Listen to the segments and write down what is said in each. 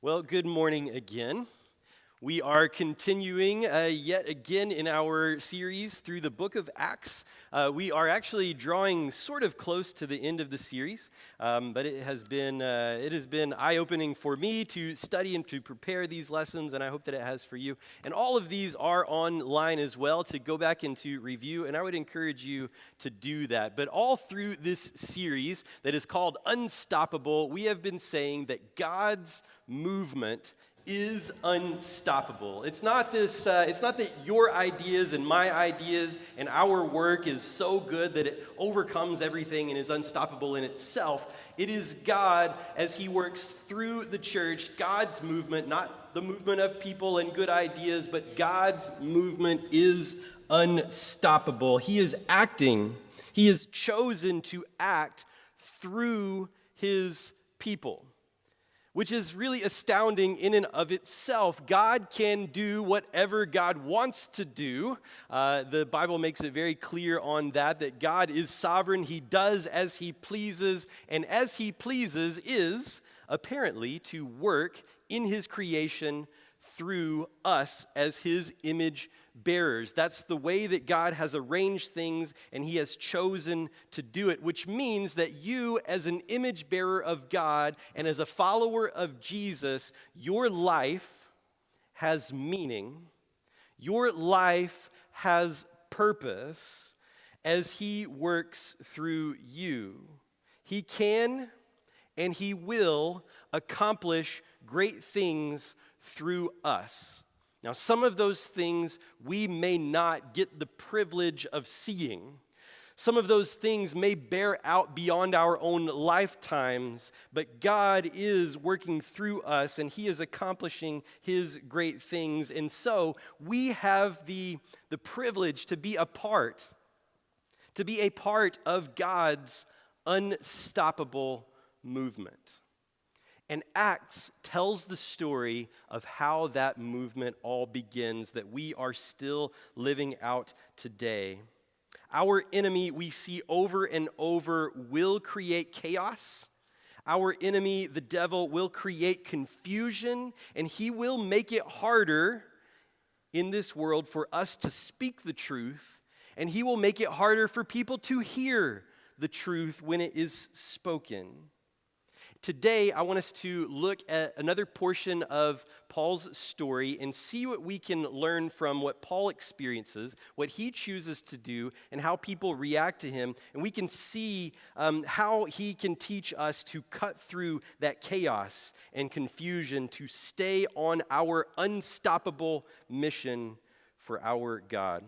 Well, good morning again. We are continuing yet again in our series through the book of Acts. We are actually drawing sort of close to the end of the series, but it has been eye-opening for me to study and to prepare these lessons, and I hope that it has for you. And all of these are online as well to go back and to review, and I would encourage you to do that. But all through this series that is called Unstoppable, we have been saying that God's movement is unstoppable. It's not that your ideas and my ideas and our work is so good that it overcomes everything and is unstoppable in itself. It is God as He works through the church, God's movement, not the movement of people and good ideas, but God's movement is unstoppable. He is acting. He is chosen to act through His people, which is really astounding in and of itself. God can do whatever God wants to do. The Bible makes it very clear on that God is sovereign. He does as He pleases, and as He pleases is apparently to work in His creation through us as His image bearers. That's the way that God has arranged things, and He has chosen to do it, which means that you, as an image bearer of God and as a follower of Jesus, your life has meaning. Your life has purpose as He works through you. He can and He will accomplish great things through us. Now, some of those things we may not get the privilege of seeing. Some of those things may bear out beyond our own lifetimes, but God is working through us, and He is accomplishing His great things. And so we have the privilege to be a part of God's unstoppable movement. And Acts tells the story of how that movement all begins, that we are still living out today. Our enemy, we see over and over, will create chaos. Our enemy, the devil, will create confusion, and he will make it harder in this world for us to speak the truth, and he will make it harder for people to hear the truth when it is spoken. Today, I want us to look at another portion of Paul's story and see what we can learn from what Paul experiences, what he chooses to do, and how people react to him. And we can see how he can teach us to cut through that chaos and confusion, to stay on our unstoppable mission for our God.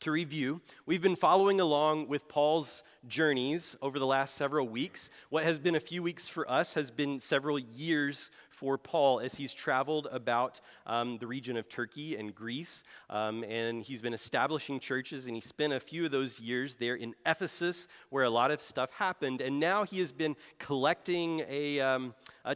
To review, we've been following along with Paul's journeys over the last several weeks. What has been a few weeks for us has been several years for Paul as he's traveled about the region of Turkey and Greece, and he's been establishing churches, and he spent a few of those years there in Ephesus where a lot of stuff happened, and now he has been collecting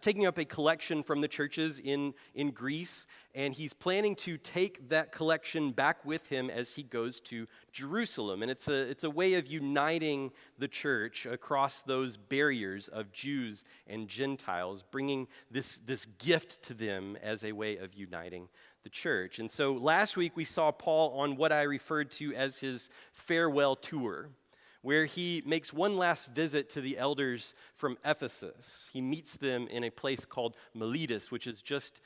taking up a collection from the churches in Greece, and he's planning to take that collection back with him as he goes to Jerusalem. And it's a way of uniting the church across those barriers of Jews and Gentiles, bringing this gift to them as a way of uniting the church. And so last week we saw Paul on what I referred to as his farewell tour, where he makes one last visit to the elders from Ephesus. He meets them in a place called Miletus, which is just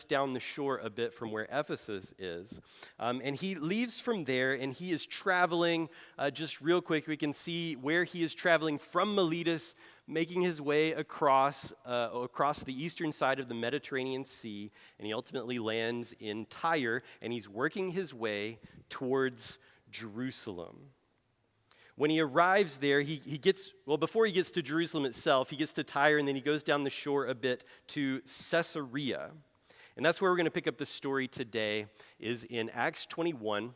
down the shore a bit from where Ephesus is. And he leaves from there, and he is traveling, just real quick, we can see where he is traveling from Miletus, making his way across the eastern side of the Mediterranean Sea, and he ultimately lands in Tyre, and he's working his way towards Jerusalem. When he arrives there, before he gets to Jerusalem itself, he gets to Tyre, and then he goes down the shore a bit to Caesarea. And that's where we're going to pick up the story today, is in Acts 21,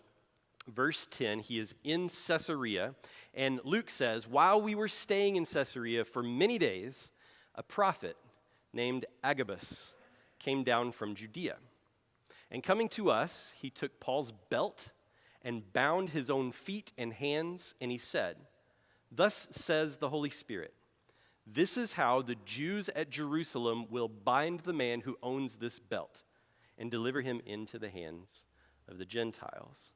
verse 10. He is in Caesarea, and Luke says, while we were staying in Caesarea for many days, a prophet named Agabus came down from Judea. And coming to us, he took Paul's belt and bound his own feet and hands, and he said, "Thus says the Holy Spirit, This is how the Jews at Jerusalem will bind the man who owns this belt and deliver him into the hands of the Gentiles.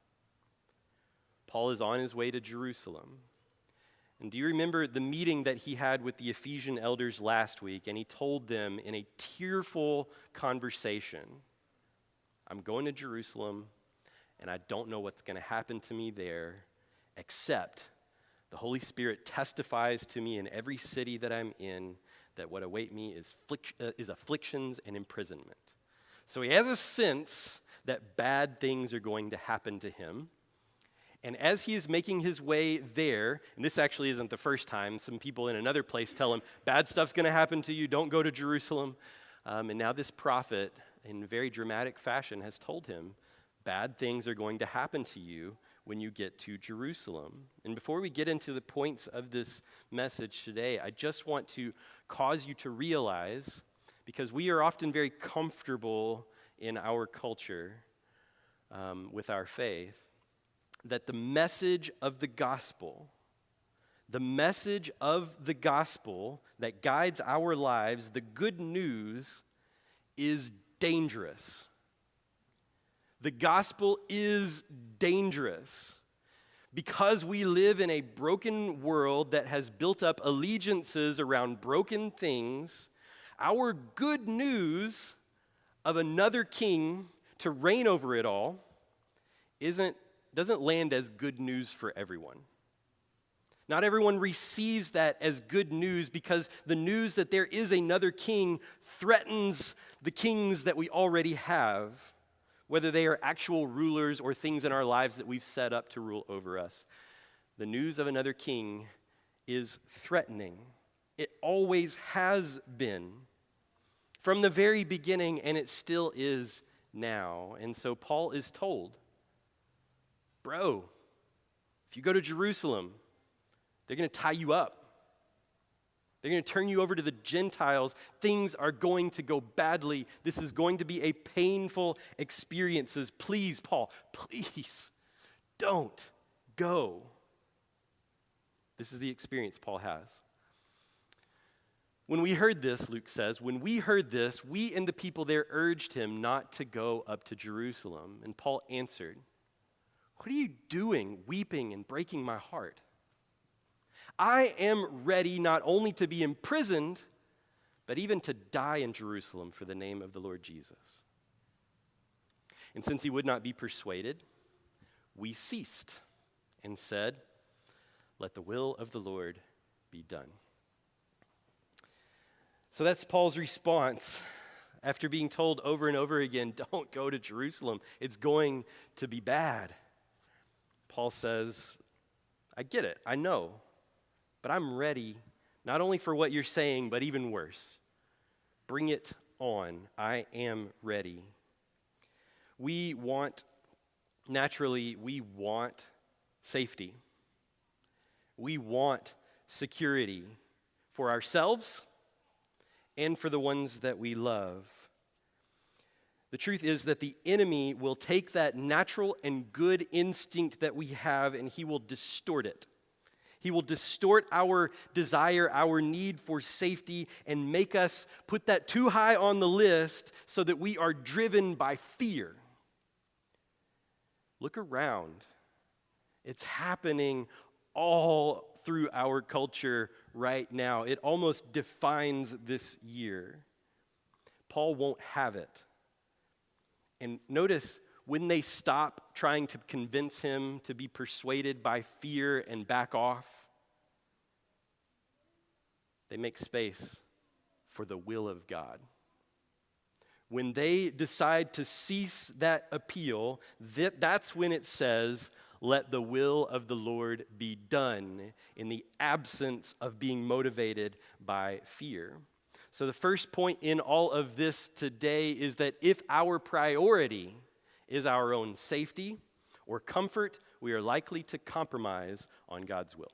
Paul is on his way to Jerusalem. And do you remember the meeting that he had with the Ephesian elders last week? And he told them in a tearful conversation, I'm going to Jerusalem, and I don't know what's going to happen to me there, except the Holy Spirit testifies to me in every city that I'm in that what await me is afflictions and imprisonment. So he has a sense that bad things are going to happen to him. And as he is making his way there, and this actually isn't the first time, some people in another place tell him, bad stuff's going to happen to you, don't go to Jerusalem. And now this prophet, in very dramatic fashion, has told him, bad things are going to happen to you when you get to Jerusalem. And before we get into the points of this message today, I just want to cause you to realize, because we are often very comfortable in our culture with our faith, that the message of the gospel that guides our lives, the good news, is dangerous. The gospel is dangerous because we live in a broken world that has built up allegiances around broken things. Our good news of another king to reign over it all doesn't land as good news for everyone. Not everyone receives that as good news because the news that there is another king threatens the kings that we already have, whether they are actual rulers or things in our lives that we've set up to rule over us. The news of another king is threatening. It always has been from the very beginning, and it still is now. And so Paul is told, bro, if you go to Jerusalem, they're going to tie you up. They're going to turn you over to the Gentiles. Things are going to go badly. This is going to be a painful experience. Please, Paul, please don't go. This is the experience Paul has. When we heard this, Luke says, when we heard this, we and the people there urged him not to go up to Jerusalem. And Paul answered, what are you doing, weeping and breaking my heart? I am ready not only to be imprisoned, but even to die in Jerusalem for the name of the Lord Jesus. And since he would not be persuaded, we ceased and said, let the will of the Lord be done. So that's Paul's response after being told over and over again, don't go to Jerusalem. It's going to be bad. Paul says, I get it, I know. But I'm ready, not only for what you're saying, but even worse. Bring it on. I am ready. We want safety. We want security for ourselves and for the ones that we love. The truth is that the enemy will take that natural and good instinct that we have and he will distort it. He will distort our desire, our need for safety, and make us put that too high on the list so that we are driven by fear. Look around. It's happening all through our culture right now. It almost defines this year. Paul won't have it. And notice, when they stop trying to convince him to be persuaded by fear and back off, they make space for the will of God. When they decide to cease that appeal, that's when it says, let the will of the Lord be done, in the absence of being motivated by fear. So the first point in all of this today is that if our priority is our own safety or comfort, we are likely to compromise on God's will.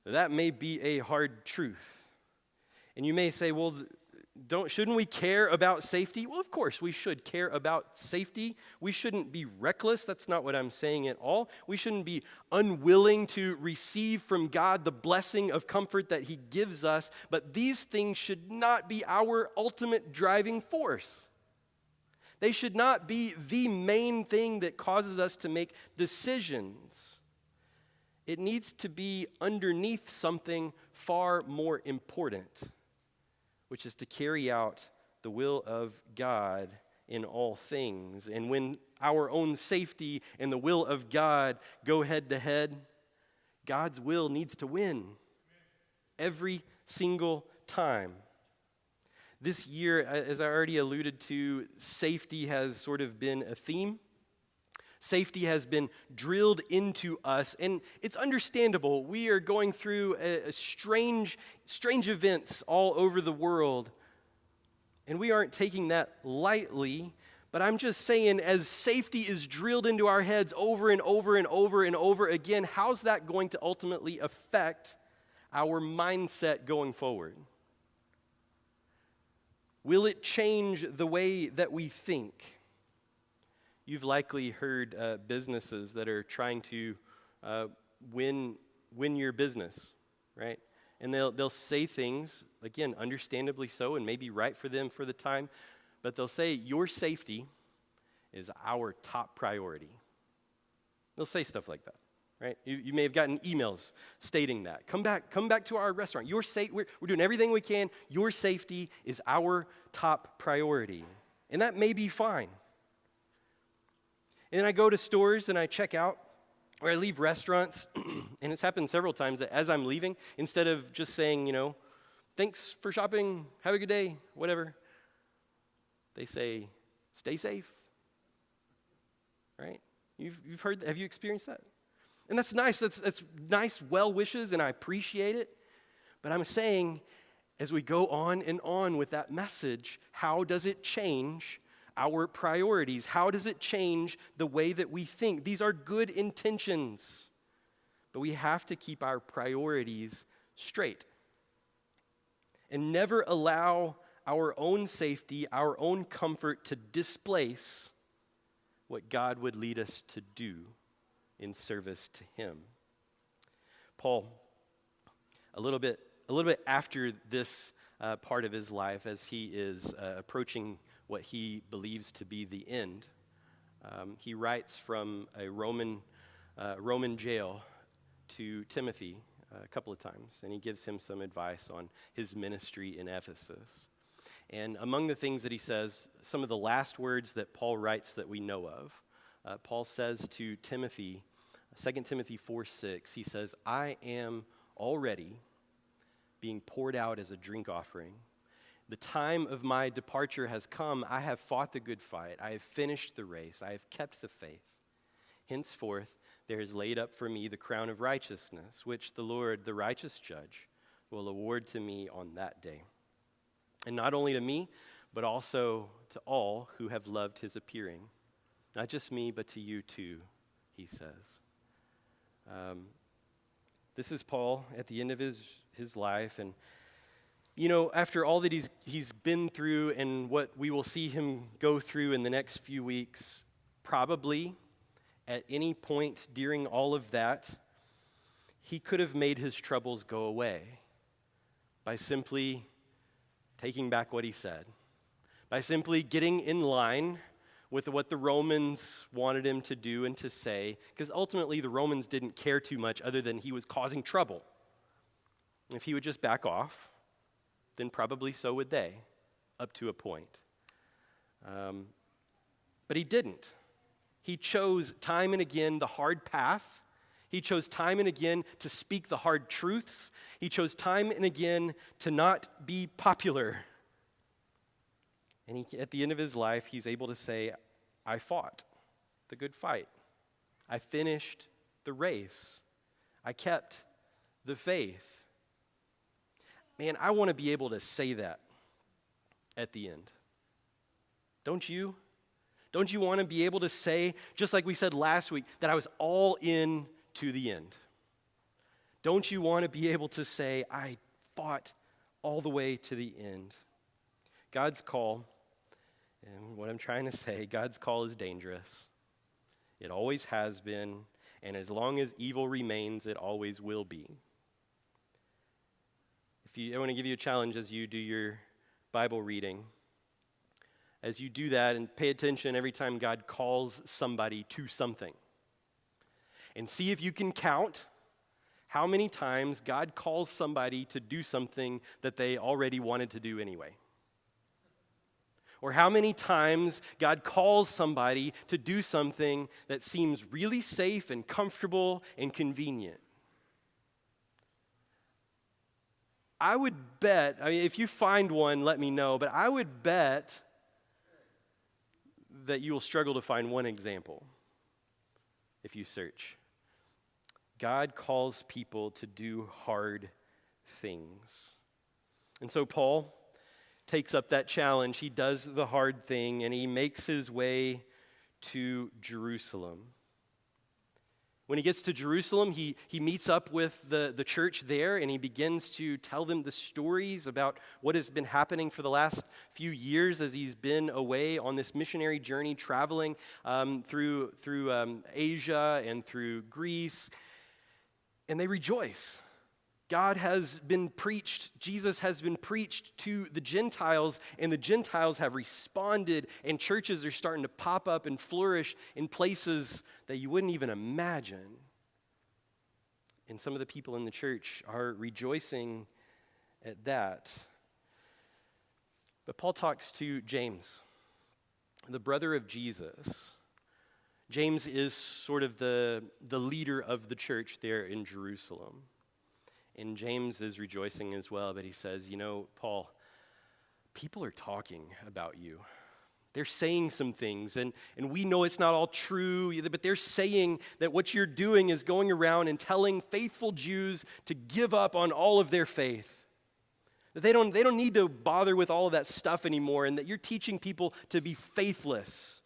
That may be a hard truth. And you may say, well, Shouldn't we care about safety? Well, of course, we should care about safety. We shouldn't be reckless. That's not what I'm saying at all. We shouldn't be unwilling to receive from God the blessing of comfort that he gives us, but these things should not be our ultimate driving force. They should not be the main thing that causes us to make decisions. It needs to be underneath something far more important, which is to carry out the will of God in all things. And when our own safety and the will of God go head to head, God's will needs to win every single time. This year, as I already alluded to, safety has sort of been a theme. Safety has been drilled into us, and it's understandable. We are going through a strange events all over the world, and we aren't taking that lightly, but I'm just saying, as safety is drilled into our heads over and over and over and over again, how's that going to ultimately affect our mindset going forward? Will it change the way that we think? You've likely heard businesses that are trying to win your business, right? And they'll say things, again, understandably so, and maybe right for them for the time, but they'll say, your safety is our top priority. They'll say stuff like that, right? You may have gotten emails stating that. Come back to our restaurant. We're doing everything we can. Your safety is our top priority. And that may be fine. And then I go to stores and I check out, or I leave restaurants, and it's happened several times that as I'm leaving, instead of just saying, thanks for shopping, have a good day, whatever, they say, stay safe, right? You've heard, have you experienced that? And that's nice, that's nice well wishes, and I appreciate it, but I'm saying, as we go on and on with that message, how does it change our priorities? How does it change the way that we think? These are good intentions, but we have to keep our priorities straight and never allow our own safety, our own comfort to displace what God would lead us to do in service to him. Paul, a little bit after this part of his life, as he is approaching what he believes to be the end, he writes from a Roman jail to Timothy a couple of times, and he gives him some advice on his ministry in Ephesus. And among the things that he says, some of the last words that Paul writes that we know of, Paul says to Timothy, 2 Timothy 4:6, he says, I am already being poured out as a drink offering. The time of my departure has come. I have fought the good fight. I have finished the race. I have kept the faith. Henceforth, there is laid up for me the crown of righteousness, which the Lord, the righteous judge, will award to me on that day. And not only to me, but also to all who have loved his appearing. Not just me, but to you too, he says. This is Paul at the end of his life, and after all that he's been through and what we will see him go through in the next few weeks, probably at any point during all of that, he could have made his troubles go away by simply taking back what he said, by simply getting in line with what the Romans wanted him to do and to say, because ultimately the Romans didn't care too much other than he was causing trouble. If he would just back off, then probably so would they, up to a point. But he didn't. He chose time and again the hard path. He chose time and again to speak the hard truths. He chose time and again to not be popular. And at the end of his life, he's able to say, I fought the good fight. I finished the race. I kept the faith. Man, I want to be able to say that at the end. Don't you? Don't you want to be able to say, just like we said last week, that I was all in to the end? Don't you want to be able to say, I fought all the way to the end? God's call, and what I'm trying to say, God's call is dangerous. It always has been, and as long as evil remains, it always will be. I want to give you a challenge as you do your Bible reading. As you do that, and pay attention every time God calls somebody to something. And see if you can count how many times God calls somebody to do something that they already wanted to do anyway. Or how many times God calls somebody to do something that seems really safe and comfortable and convenient. I would bet, if you find one, let me know, but I would bet that you will struggle to find one example if you search. God calls people to do hard things. And so Paul takes up that challenge. He does the hard thing, and he makes his way to Jerusalem. When he gets to Jerusalem, he meets up with the church there, and he begins to tell them the stories about what has been happening for the last few years as he's been away on this missionary journey, traveling through Asia and through Greece. And they rejoice. God has been preached, Jesus has been preached to the Gentiles, and the Gentiles have responded, and churches are starting to pop up and flourish in places that you wouldn't even imagine. And some of the people in the church are rejoicing at that. But Paul talks to James, the brother of Jesus. James is sort of the leader of the church there in Jerusalem. And James is rejoicing as well, but he says, Paul, people are talking about you. They're saying some things, and we know it's not all true, but they're saying that what you're doing is going around and telling faithful Jews to give up on all of their faith. That they don't need to bother with all of that stuff anymore, and that you're teaching people to be faithless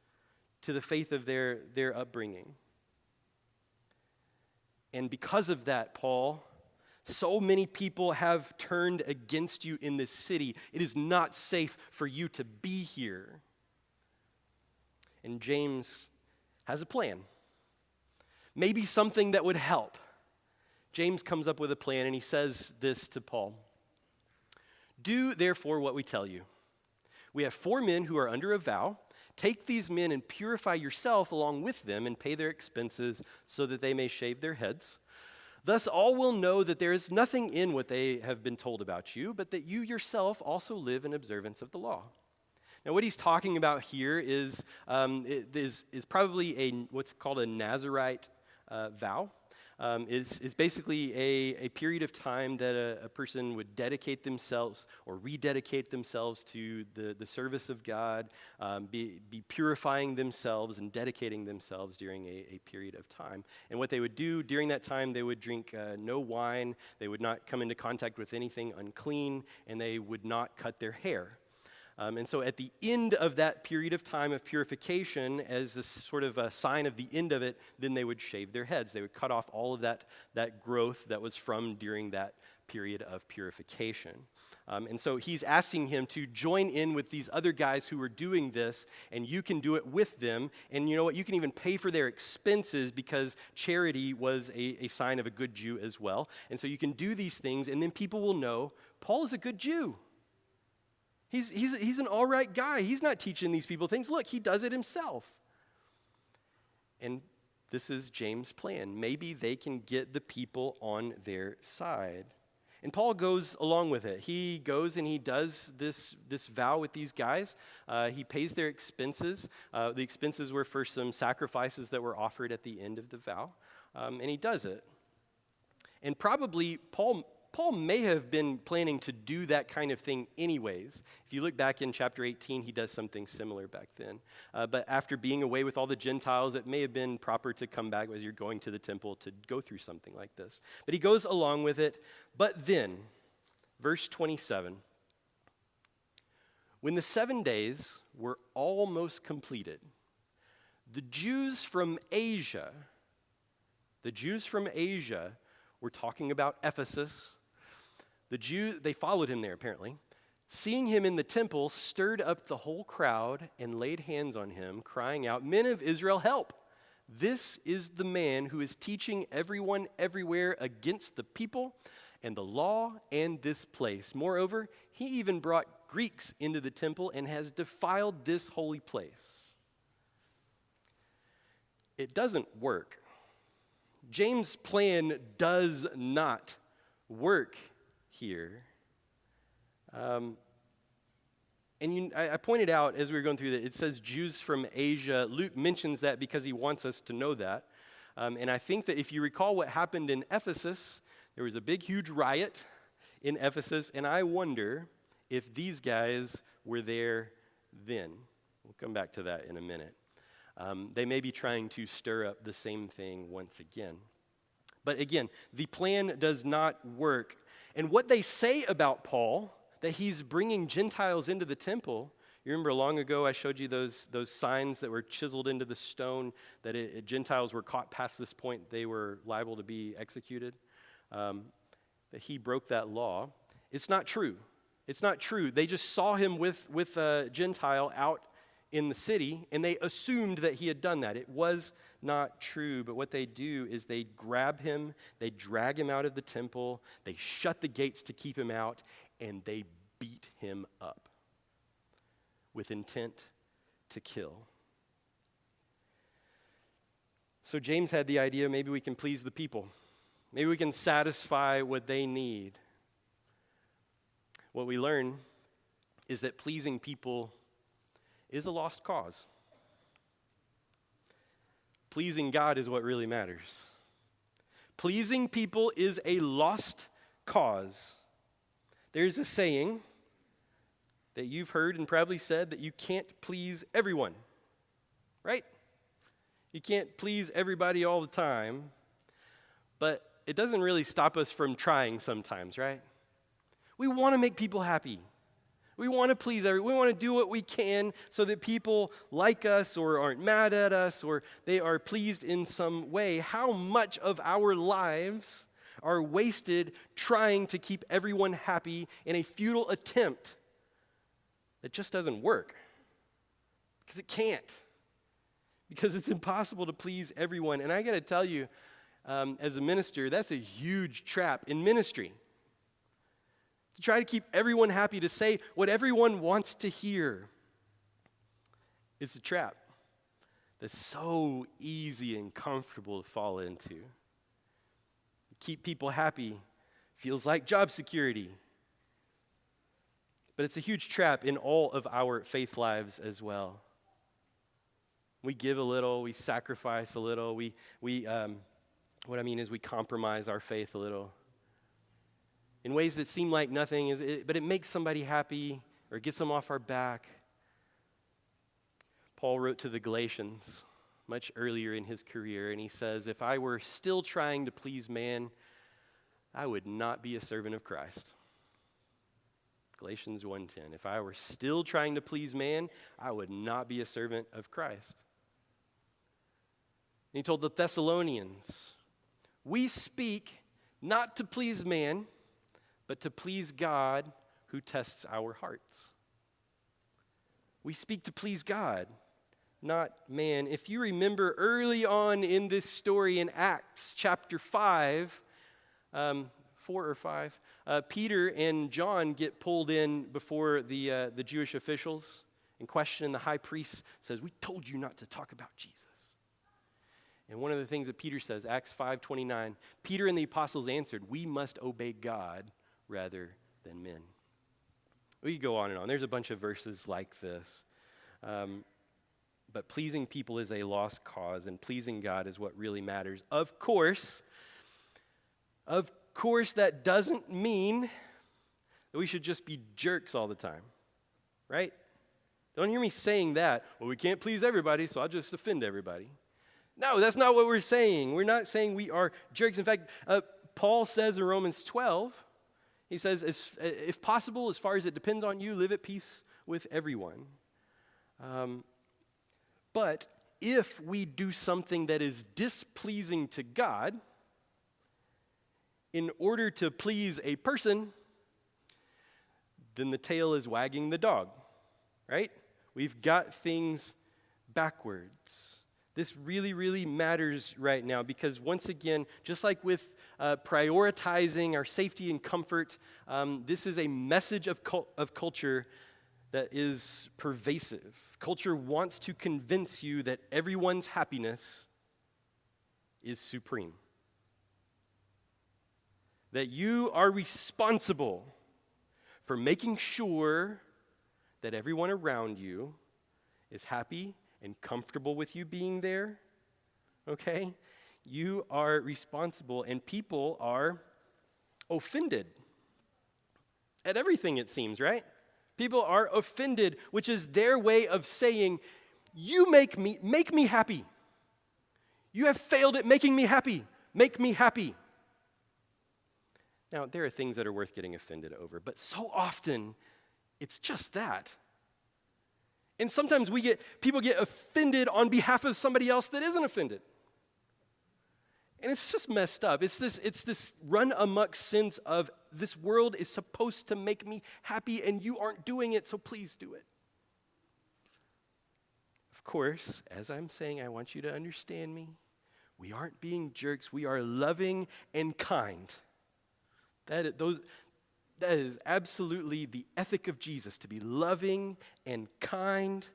to the faith of their upbringing. And because of that, Paul, so many people have turned against you in this city. It is not safe for you to be here. And James has a plan. Maybe something that would help. James comes up with a plan, and he says this to Paul. Do therefore what we tell you. We have 4 men who are under a vow. Take these men and purify yourself along with them and pay their expenses so that they may shave their heads. Thus all will know that there is nothing in what they have been told about you, but that you yourself also live in observance of the law. Now what he's talking about here is probably what's called a Nazirite vow. Is basically a period of time that a person would dedicate themselves or rededicate themselves to the service of God, be purifying themselves and dedicating themselves during a period of time. And what they would do during that time, they would drink no wine, they would not come into contact with anything unclean, and they would not cut their hair. And so at the end of that period of time of purification, as a sort of a sign of the end of it, then they would shave their heads. They would cut off all of that growth that was from during that period of purification. And so he's asking him to join in with these other guys who are doing this, and you can do it with them. And you know what? You can even pay for their expenses because charity was a sign of a good Jew as well. And so you can do these things, and then people will know Paul is a good Jew. He's an all right guy. He's not teaching these people things. Look, he does it himself. And this is James' plan. Maybe they can get the people on their side. And Paul goes along with it. He goes and he does this vow with these guys. He pays their expenses. The expenses were for some sacrifices that were offered at the end of the vow. And he does it. And probably Paul may have been planning to do that kind of thing anyways. If you look back in chapter 18, he does something similar back then. But after being away with all the Gentiles, it may have been proper to come back as you're going to the temple to go through something like this. But he goes along with it. But then, verse 27, when the 7 days were almost completed, the Jews from Asia were talking about Ephesus. The Jews, they followed him there apparently, seeing him in the temple, stirred up the whole crowd and laid hands on him, crying out, "Men of Israel, help! This is the man who is teaching everyone everywhere against the people and the law and this place. Moreover, he even brought Greeks into the temple and has defiled this holy place." It doesn't work. James' plan does not work here. I pointed out as we were going through that it says Jews from Asia. Luke mentions that because he wants us to know that. And I think that if you recall what happened in Ephesus, there was a big, huge riot in Ephesus, and I wonder if these guys were there then. We'll come back to that in a minute. They may be trying to stir up the same thing once again. But again, the plan does not work. And what they say about Paul, that he's bringing Gentiles into the temple. You remember long ago I showed you those signs that were chiseled into the stone that Gentiles were caught past this point, they were liable to be executed. That he broke that law. It's not true. It's not true. They just saw him with a Gentile out in the city, and they assumed that he had done that. It was not true, but what they do is they grab him, they drag him out of the temple, they shut the gates to keep him out, and they beat him up with intent to kill. So James had the idea, maybe we can please the people. Maybe we can satisfy what they need. What we learn is that pleasing people is a lost cause. Pleasing God is what really matters. Pleasing people is a lost cause. There's a saying that you've heard and probably said that you can't please everyone, right? You can't please everybody all the time, but it doesn't really stop us from trying sometimes, right? We want to make people happy. We want to please everyone. We want to do what we can so that people like us or aren't mad at us or they are pleased in some way. How much of our lives are wasted trying to keep everyone happy in a futile attempt that just doesn't work? Because it can't. Because it's impossible to please everyone. And I got to tell you, as a minister, that's a huge trap in ministry. To try to keep everyone happy, to say what everyone wants to hear. It's a trap that's so easy and comfortable to fall into. Keep people happy feels like job security. But it's a huge trap in all of our faith lives as well. We give a little, we sacrifice a little, what I mean is we compromise our faith a little. In ways that seem like nothing, but it makes somebody happy or gets them off our back. Paul wrote to the Galatians much earlier in his career, and he says, "If I were still trying to please man, I would not be a servant of Christ." Galatians 1:10. If I were still trying to please man, I would not be a servant of Christ. And he told the Thessalonians, "We speak not to please man, but to please God who tests our hearts." We speak to please God, not man. If you remember early on in this story in Acts chapter 5, 4 or 5, Peter and John get pulled in before the Jewish officials and question, and the high priest says, "We told you not to talk about Jesus." And one of the things that Peter says, Acts 5:29, Peter and the apostles answered, "We must obey God rather than men." We could go on and on. There's a bunch of verses like this. But pleasing people is a lost cause, and pleasing God is what really matters. Of course, that doesn't mean that we should just be jerks all the time, right? Don't hear me saying that. Well, we can't please everybody, so I'll just offend everybody. No, that's not what we're saying. We're not saying we are jerks. In fact, Paul says in Romans 12, he says, if possible, as far as it depends on you, live at peace with everyone. But if we do something that is displeasing to God in order to please a person, then the tail is wagging the dog, right? We've got things backwards. This really, really matters right now because once again, just like with prioritizing our safety and comfort, this is a message of culture that is pervasive. Culture wants to convince you that everyone's happiness is supreme. That you are responsible for making sure that everyone around you is happy and comfortable with you being there, okay? You are responsible, and people are offended at everything, it seems, right? People are offended, which is their way of saying, you make me happy. You have failed at making me happy. Make me happy. Now, there are things that are worth getting offended over, but so often, it's just that. And sometimes people get offended on behalf of somebody else that isn't offended. And it's just messed up. It's this run amok sense of this world is supposed to make me happy and you aren't doing it, so please do it. Of course, as I'm saying, I want you to understand me. We aren't being jerks. We are loving and kind. That is absolutely the ethic of Jesus, to be loving and kind.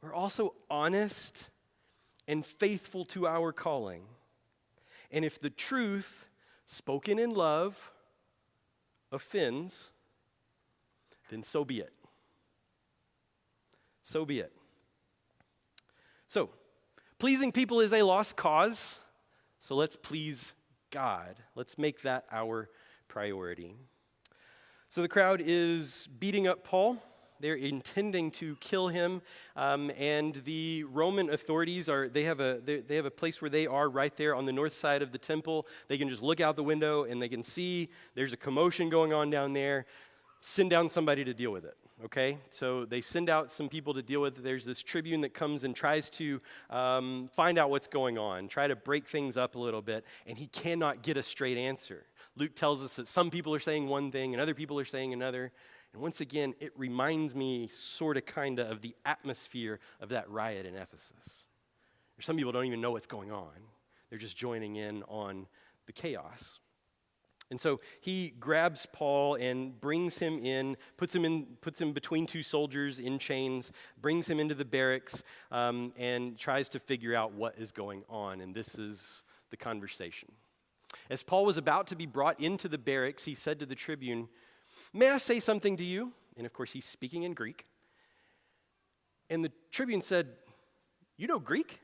We're also honest and faithful to our calling. And if the truth, spoken in love, offends, then so be it. So be it. So, pleasing people is a lost cause, so let's please God. Let's make that our priority. So the crowd is beating up Paul. They're intending to kill him, and the Roman authorities they have a place where they are right there on the north side of the temple. They can just look out the window and they can see there's a commotion going on down there. Send down somebody to deal with it. Okay, so they send out some people to deal with it. There's this tribune that comes and tries to find out what's going on, try to break things up a little bit, and he cannot get a straight answer. Luke tells us that some people are saying one thing and other people are saying another. And once again, it reminds me sort of kind of the atmosphere of that riot in Ephesus. Some people don't even know what's going on. They're just joining in on the chaos. And so he grabs Paul and brings him in, puts him between two soldiers in chains, brings him into the barracks, and tries to figure out what is going on. And this is the conversation. As Paul was about to be brought into the barracks, he said to the tribune, "May I say something to you?" And of course, he's speaking in Greek. And the tribune said, "You know Greek?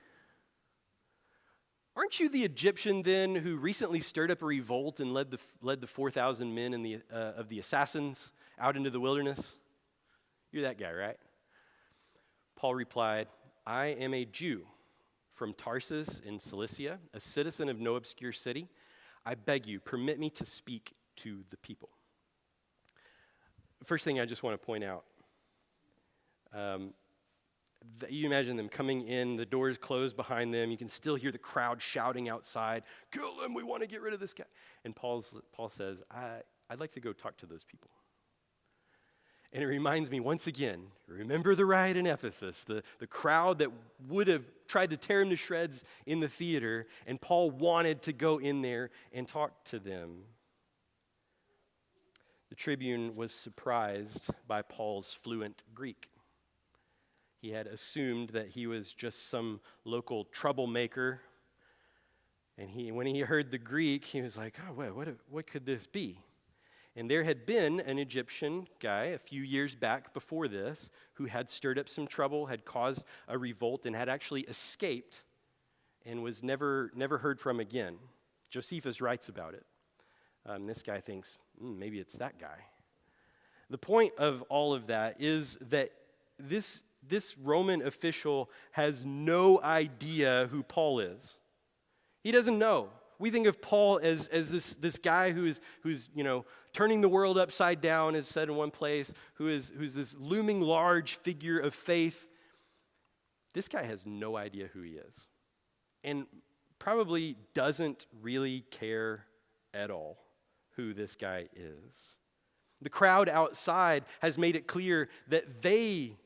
Aren't you the Egyptian then who recently stirred up a revolt and led the 4,000 men of the assassins out into the wilderness? You're that guy, right?" Paul replied, "I am a Jew from Tarsus in Cilicia, a citizen of no obscure city. I beg you, permit me to speak to the people." First thing I just want to point out, you imagine them coming in, the doors closed behind them, you can still hear the crowd shouting outside, "Kill him, we want to get rid of this guy." And Paul says, I'd like to go talk to those people. And it reminds me once again, remember the riot in Ephesus, the crowd that would have tried to tear him to shreds in the theater, and Paul wanted to go in there and talk to them. The tribune was surprised by Paul's fluent Greek. He had assumed that he was just some local troublemaker. And when he heard the Greek, he was like, "Oh, what could this be?" And there had been an Egyptian guy a few years back before this who had stirred up some trouble, had caused a revolt, and had actually escaped and was never heard from again. Josephus writes about it. This guy thinks, maybe it's that guy. The point of all of that is that this Roman official has no idea who Paul is. He doesn't know. We think of Paul as this guy who's turning the world upside down, as said in one place, who's this looming large figure of faith. This guy has no idea who he is, and probably doesn't really care at all who this guy is. The crowd outside has made it clear that they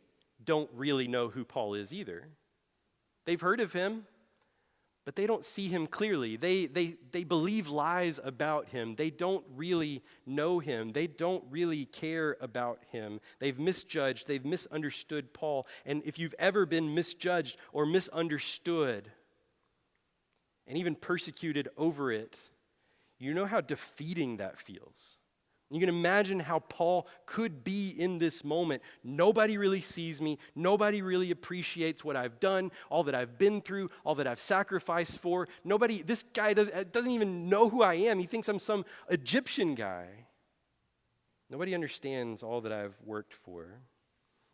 don't really know who Paul is either. They've heard of him, but they don't see him clearly. They believe lies about him. They don't really know him. They don't really care about him. They've misjudged, they've misunderstood Paul. And if you've ever been misjudged or misunderstood and even persecuted over it, you know how defeating that feels. You can imagine how Paul could be in this moment. Nobody really sees me. Nobody really appreciates what I've done, all that I've been through, all that I've sacrificed for. This guy doesn't even know who I am. He thinks I'm some Egyptian guy. Nobody understands all that I've worked for.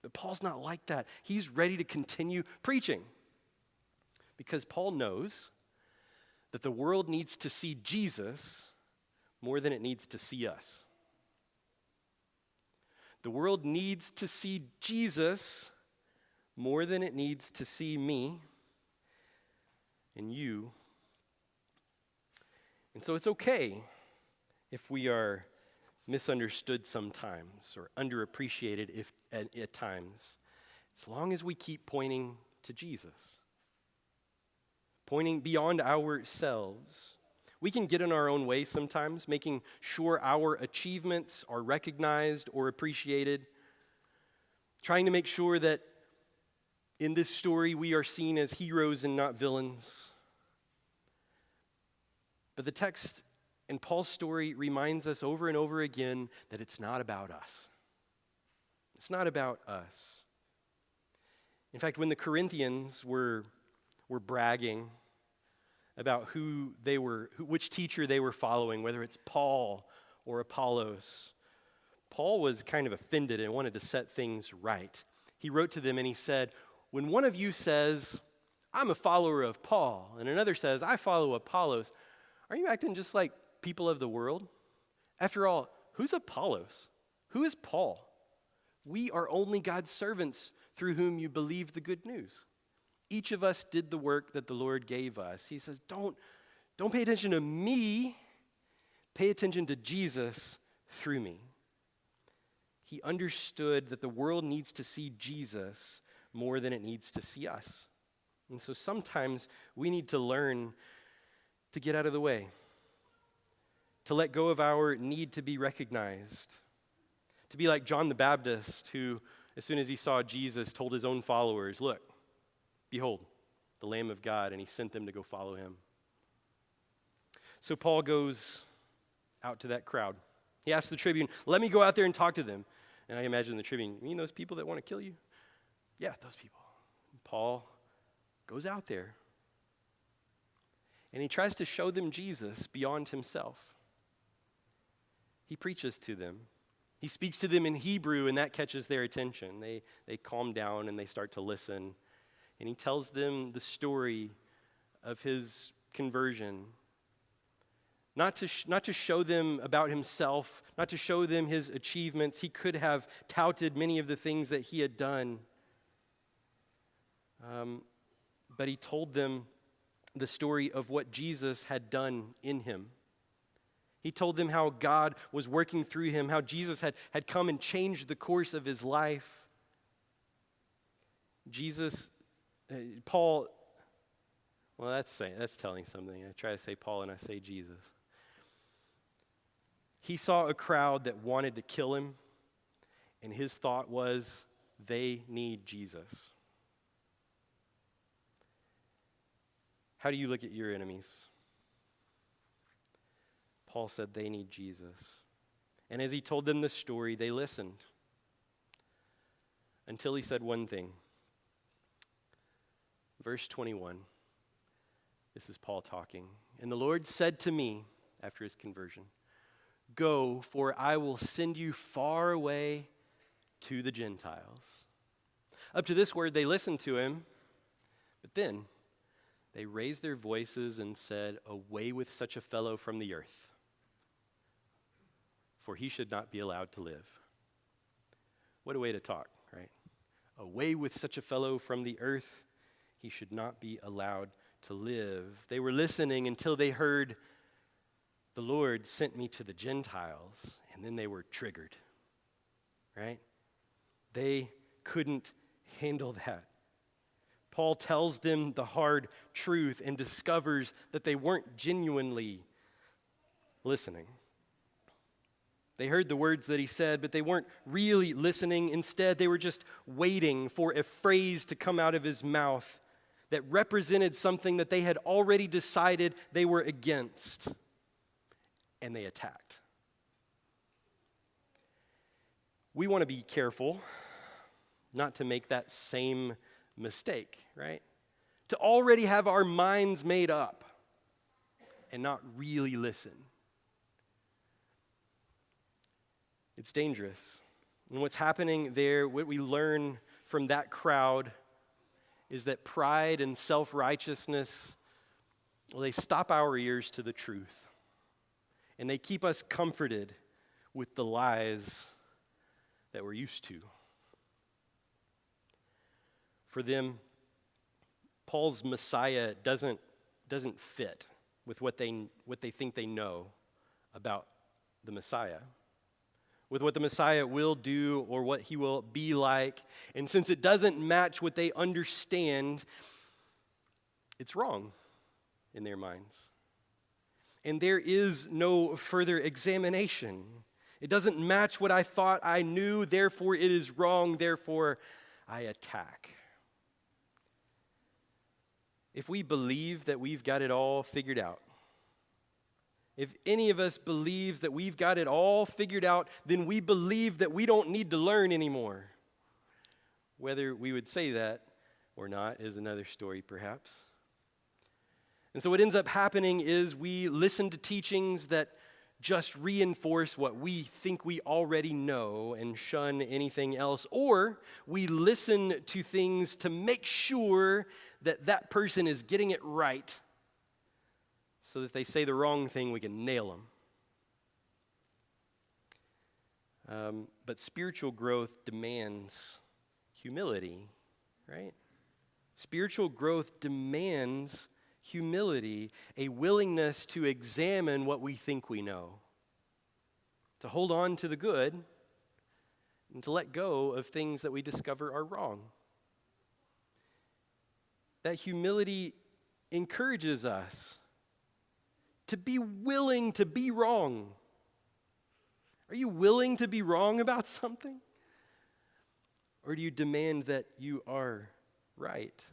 But Paul's not like that. He's ready to continue preaching because Paul knows that the world needs to see Jesus more than it needs to see us. The world needs to see Jesus more than it needs to see me and you. And so it's okay if we are misunderstood sometimes or underappreciated at times, as long as we keep pointing to Jesus, pointing beyond ourselves. We can get in our own way sometimes, making sure our achievements are recognized or appreciated, trying to make sure that in this story we are seen as heroes and not villains. But the text in Paul's story reminds us over and over again that it's not about us. It's not about us. In fact, when the Corinthians were bragging about which teacher they were following, whether it's Paul or Apollos, Paul was kind of offended and wanted to set things right. He wrote to them and he said, when one of you says, I'm a follower of Paul, and another says, I follow Apollos, are you acting just like people of the world? After all, who's Apollos? Who is Paul? We are only God's servants through whom you believe the good news. Each of us did the work that the Lord gave us. He says, don't pay attention to me. Pay attention to Jesus through me. He understood that the world needs to see Jesus more than it needs to see us. And so sometimes we need to learn to get out of the way, to let go of our need to be recognized, to be like John the Baptist, who, as soon as he saw Jesus, told his own followers, look, behold, the Lamb of God, and he sent them to go follow him. So Paul goes out to that crowd. He asks the tribune, let me go out there and talk to them. And I imagine the tribune, you mean those people that want to kill you? Yeah, those people. Paul goes out there, and he tries to show them Jesus beyond himself. He preaches to them. He speaks to them in Hebrew, and that catches their attention. They calm down, and they start to listen. And he tells them the story of his conversion. Not to show them about himself, not to show them his achievements. He could have touted many of the things that he had done. But he told them the story of what Jesus had done in him. He told them how God was working through him, how Jesus had come and changed the course of his life. Paul, well, that's telling something. I try to say Paul and I say Jesus. He saw a crowd that wanted to kill him, and his thought was, they need Jesus. How do you look at your enemies? Paul said they need Jesus. And as he told them the story, they listened until he said one thing. Verse 21, this is Paul talking. And the Lord said to me, after his conversion, go, for I will send you far away to the Gentiles. Up to this word, they listened to him, but then they raised their voices and said, away with such a fellow from the earth, for he should not be allowed to live. What a way to talk, right? Away with such a fellow from the earth, he should not be allowed to live. They were listening until they heard, the Lord sent me to the Gentiles, and then they were triggered. right? They couldn't handle that. Paul tells them the hard truth and discovers that they weren't genuinely listening. They heard the words that he said, but they weren't really listening. Instead, they were just waiting for a phrase to come out of his mouth that represented something that they had already decided they were against. And they attacked. We want to be careful not to make that same mistake, right? To already have our minds made up and not really listen. It's dangerous. And what's happening there, what we learn from that crowd, is that pride and self-righteousness, well, they stop our ears to the truth. And they keep us comforted with the lies that we're used to. For them, Paul's Messiah doesn't fit with what they think they know about the Messiah, with what the Messiah will do or what he will be like. And since it doesn't match what they understand, it's wrong in their minds. And there is no further examination. It doesn't match what I thought I knew, therefore it is wrong, therefore I attack. If we believe that we've got it all figured out, if any of us believes that we've got it all figured out, then we believe that we don't need to learn anymore. Whether we would say that or not is another story, perhaps. And so what ends up happening is we listen to teachings that just reinforce what we think we already know and shun anything else, or we listen to things to make sure that that person is getting it right, so that if they say the wrong thing, we can nail them. But spiritual growth demands humility, right? Spiritual growth demands humility, a willingness to examine what we think we know, to hold on to the good, and to let go of things that we discover are wrong. That humility encourages us to be willing to be wrong. Are you willing to be wrong about something? Or do you demand that you are right?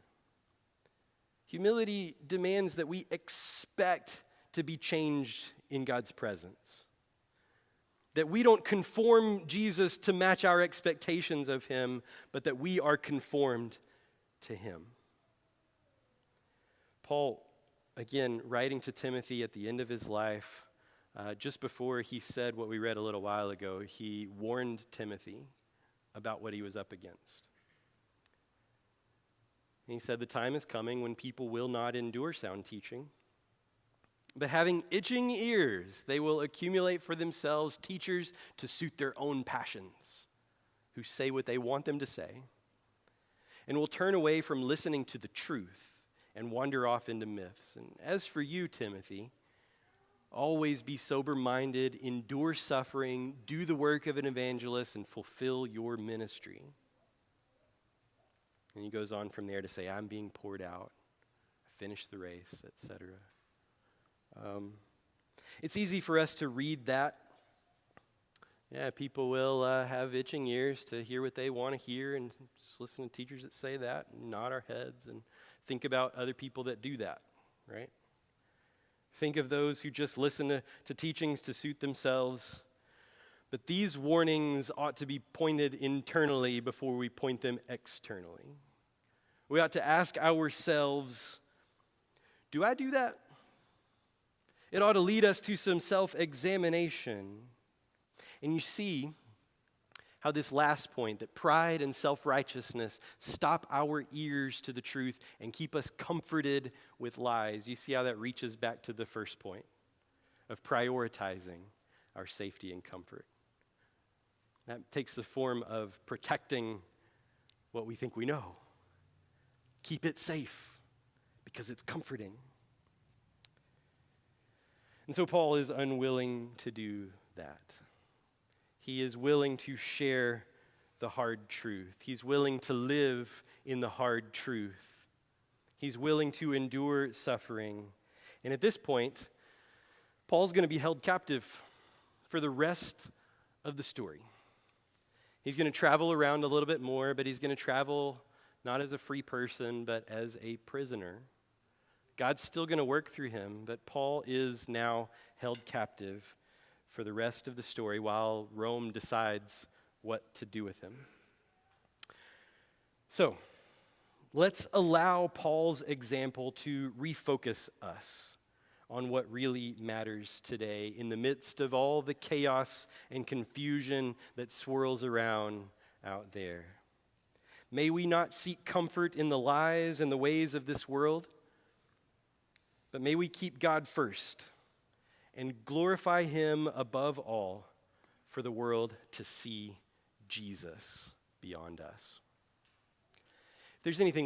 Humility demands that we expect to be changed in God's presence. That we don't conform Jesus to match our expectations of him, but that we are conformed to him. Paul, again, writing to Timothy at the end of his life, just before he said what we read a little while ago, he warned Timothy about what he was up against. And he said, the time is coming when people will not endure sound teaching, but having itching ears, they will accumulate for themselves teachers to suit their own passions, who say what they want them to say, and will turn away from listening to the truth and wander off into myths. And as for you, Timothy, always be sober-minded, endure suffering, do the work of an evangelist, and fulfill your ministry. And he goes on from there to say, I'm being poured out, finish the race, etc. It's easy for us to read that. Yeah, people will have itching ears to hear what they want to hear and just listen to teachers that say that and nod our heads and think about other people that do that, right? Think of those who just listen to teachings to suit themselves. But these warnings ought to be pointed internally before we point them externally. We ought to ask ourselves, do I do that? It ought to lead us to some self-examination. And you see how this last point, that pride and self-righteousness stop our ears to the truth and keep us comforted with lies. You see how that reaches back to the first point of prioritizing our safety and comfort. That takes the form of protecting what we think we know. Keep it safe because it's comforting. And so Paul is unwilling to do that. He is willing to share the hard truth. He's willing to live in the hard truth. He's willing to endure suffering. And at this point, Paul's going to be held captive for the rest of the story. He's going to travel around a little bit more, but he's going to travel not as a free person, but as a prisoner. God's still going to work through him, but Paul is now held captive for the rest of the story while Rome decides what to do with him. So, let's allow Paul's example to refocus us on what really matters today in the midst of all the chaos and confusion that swirls around out there. May we not seek comfort in the lies and the ways of this world, but may we keep God first and glorify him above all for the world to see Jesus beyond us. If there's anything